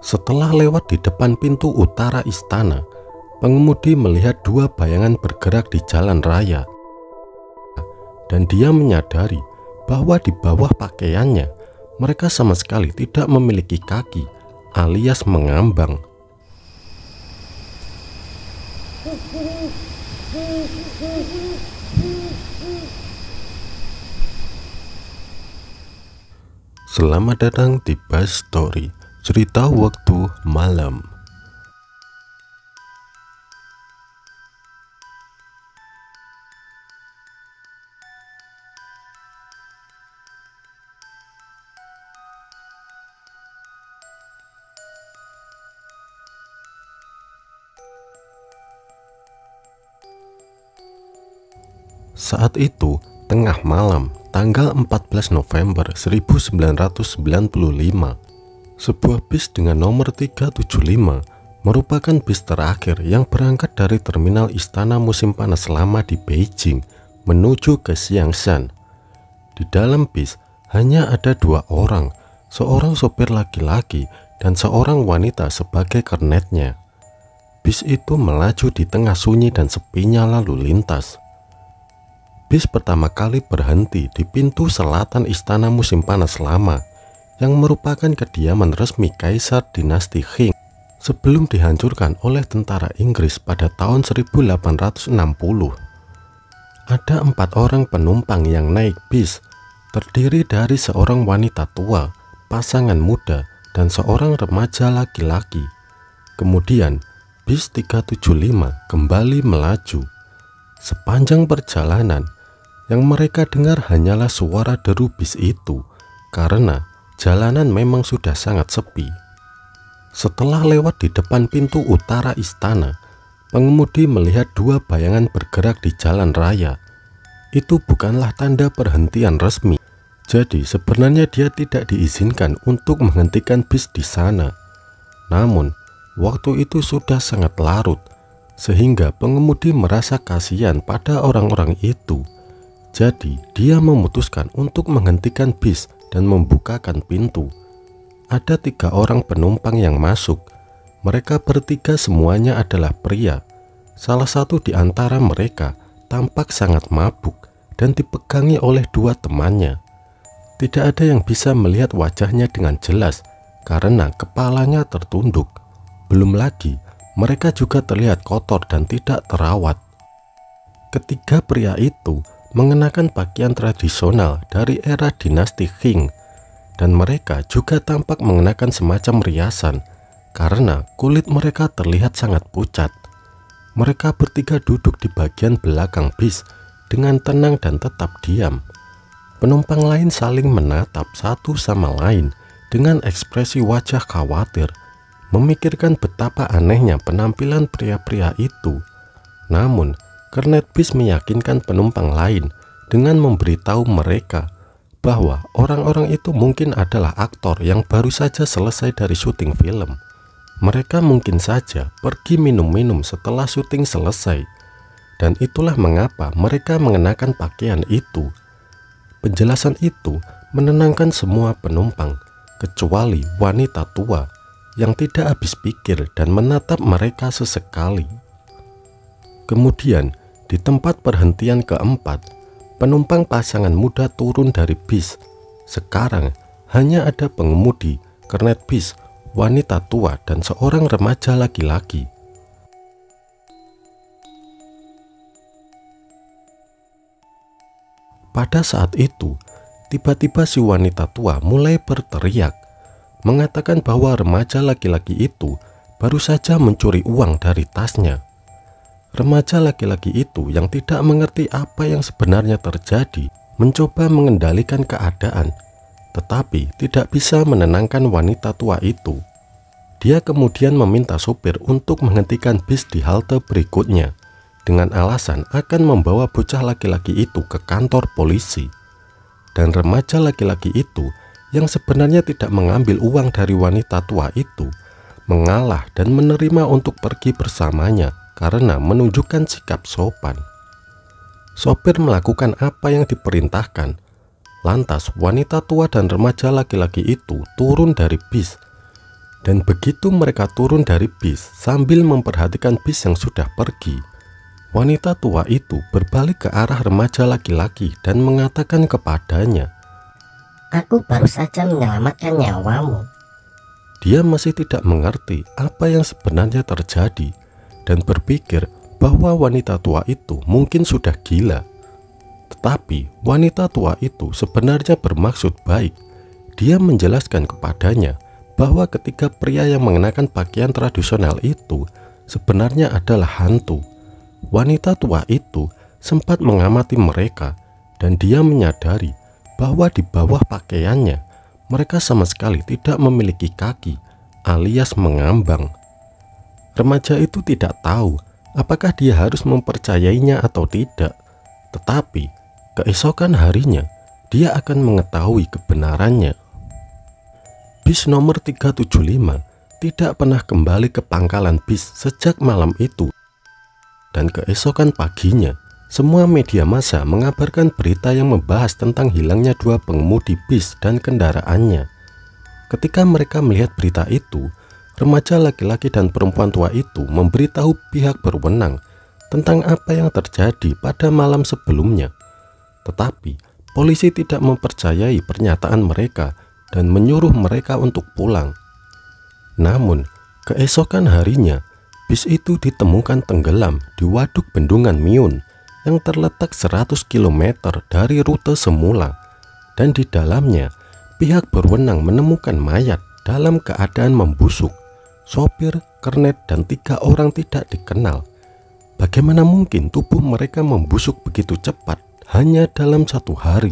Setelah lewat di depan pintu utara istana, pengemudi melihat dua bayangan bergerak di jalan raya. Dan dia menyadari bahwa di bawah pakaiannya, mereka sama sekali tidak memiliki kaki, alias mengambang. Selamat datang di Buzz Story, cerita waktu malam. Saat itu, tengah malam, tanggal 14 November 1995, sebuah bis dengan nomor 375 merupakan bis terakhir yang berangkat dari terminal Istana Musim Panas Lama di Beijing menuju ke Xiangshan. Di dalam bis hanya ada dua orang, seorang sopir laki-laki dan seorang wanita sebagai kernetnya. Bis itu melaju di tengah sunyi dan sepinya lalu lintas. Bis pertama kali berhenti di pintu selatan Istana Musim Panas Lama yang merupakan kediaman resmi Kaisar Dinasti Qing sebelum dihancurkan oleh tentara Inggris pada tahun 1860. Ada 4 orang penumpang yang naik bis, terdiri dari seorang wanita tua, pasangan muda, dan seorang remaja laki-laki. Kemudian, bis 375 kembali melaju. Sepanjang perjalanan, yang mereka dengar hanyalah suara deru bis itu karena jalanan memang sudah sangat sepi. Setelah lewat di depan pintu utara istana, pengemudi melihat dua bayangan bergerak di jalan raya. Itu bukanlah tanda perhentian resmi, jadi sebenarnya dia tidak diizinkan untuk menghentikan bis di sana. Namun, waktu itu sudah sangat larut, sehingga pengemudi merasa kasihan pada orang-orang itu. Jadi, dia memutuskan untuk menghentikan bis dan membukakan pintu. Ada 3 orang penumpang yang masuk. Mereka bertiga semuanya adalah pria. Salah satu di antara mereka tampak sangat mabuk dan dipegangi oleh 2 temannya. Tidak ada yang bisa melihat wajahnya dengan jelas karena kepalanya tertunduk. Belum lagi, mereka juga terlihat kotor dan tidak terawat. Ketiga pria itu mengenakan pakaian tradisional dari era dinasti Qing, dan mereka juga tampak mengenakan semacam riasan karena kulit mereka terlihat sangat pucat. Mereka bertiga duduk di bagian belakang bis dengan tenang dan tetap diam. Penumpang lain saling menatap satu sama lain dengan ekspresi wajah khawatir, memikirkan betapa anehnya penampilan pria-pria itu. Namun, kernet bis meyakinkan penumpang lain dengan memberitahu mereka bahwa orang-orang itu mungkin adalah aktor yang baru saja selesai dari syuting film. Mereka mungkin saja pergi minum-minum setelah syuting selesai, dan itulah mengapa mereka mengenakan pakaian itu. Penjelasan itu menenangkan semua penumpang, kecuali wanita tua yang tidak habis pikir dan menatap mereka sesekali. Kemudian, di tempat perhentian keempat, penumpang pasangan muda turun dari bis. Sekarang hanya ada pengemudi, kernet bis, wanita tua, dan seorang remaja laki-laki. Pada saat itu, tiba-tiba si wanita tua mulai berteriak, mengatakan bahwa remaja laki-laki itu baru saja mencuri uang dari tasnya. Remaja laki-laki itu yang tidak mengerti apa yang sebenarnya terjadi mencoba mengendalikan keadaan, tetapi tidak bisa menenangkan wanita tua itu. Dia kemudian meminta sopir untuk menghentikan bis di halte berikutnya dengan alasan akan membawa bocah laki-laki itu ke kantor polisi. Dan remaja laki-laki itu yang sebenarnya tidak mengambil uang dari wanita tua itu mengalah dan menerima untuk pergi bersamanya karena menunjukkan sikap sopan. Sopir melakukan apa yang diperintahkan. Lantas wanita tua dan remaja laki-laki itu turun dari bis. Dan begitu mereka turun dari bis sambil memperhatikan bis yang sudah pergi, wanita tua itu berbalik ke arah remaja laki-laki dan mengatakan kepadanya, "Aku baru saja menyelamatkan nyawamu." Dia masih tidak mengerti apa yang sebenarnya terjadi dan berpikir bahwa wanita tua itu mungkin sudah gila. Tetapi wanita tua itu sebenarnya bermaksud baik. Dia menjelaskan kepadanya bahwa ketika pria yang mengenakan pakaian tradisional itu sebenarnya adalah hantu. Wanita tua itu sempat mengamati mereka dan dia menyadari bahwa di bawah pakaiannya mereka sama sekali tidak memiliki kaki alias mengambang. Remaja itu tidak tahu apakah dia harus mempercayainya atau tidak, tetapi keesokan harinya dia akan mengetahui kebenarannya. Bis nomor 375 tidak pernah kembali ke pangkalan bis sejak malam itu. Dan keesokan paginya, semua media massa mengabarkan berita yang membahas tentang hilangnya dua pengemudi bis dan kendaraannya. Ketika mereka melihat berita itu, remaja laki-laki dan perempuan tua itu memberitahu pihak berwenang tentang apa yang terjadi pada malam sebelumnya. Tetapi polisi tidak mempercayai pernyataan mereka dan menyuruh mereka untuk pulang. Namun, keesokan harinya, bis itu ditemukan tenggelam di waduk Bendungan Miun yang terletak 100 km dari rute semula, dan di dalamnya pihak berwenang menemukan mayat dalam keadaan membusuk, sopir, kernet, dan 3 orang tidak dikenal. Bagaimana mungkin tubuh mereka membusuk begitu cepat hanya dalam 1 hari?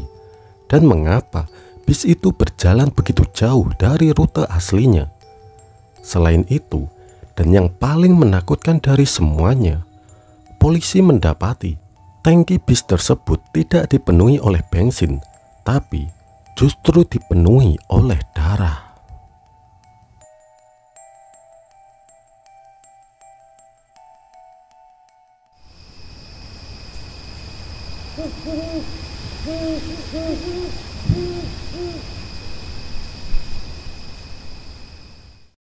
Dan mengapa bis itu berjalan begitu jauh dari rute aslinya? Selain itu, dan yang paling menakutkan dari semuanya, polisi mendapati tangki bis tersebut tidak dipenuhi oleh bensin, tapi justru dipenuhi oleh darah.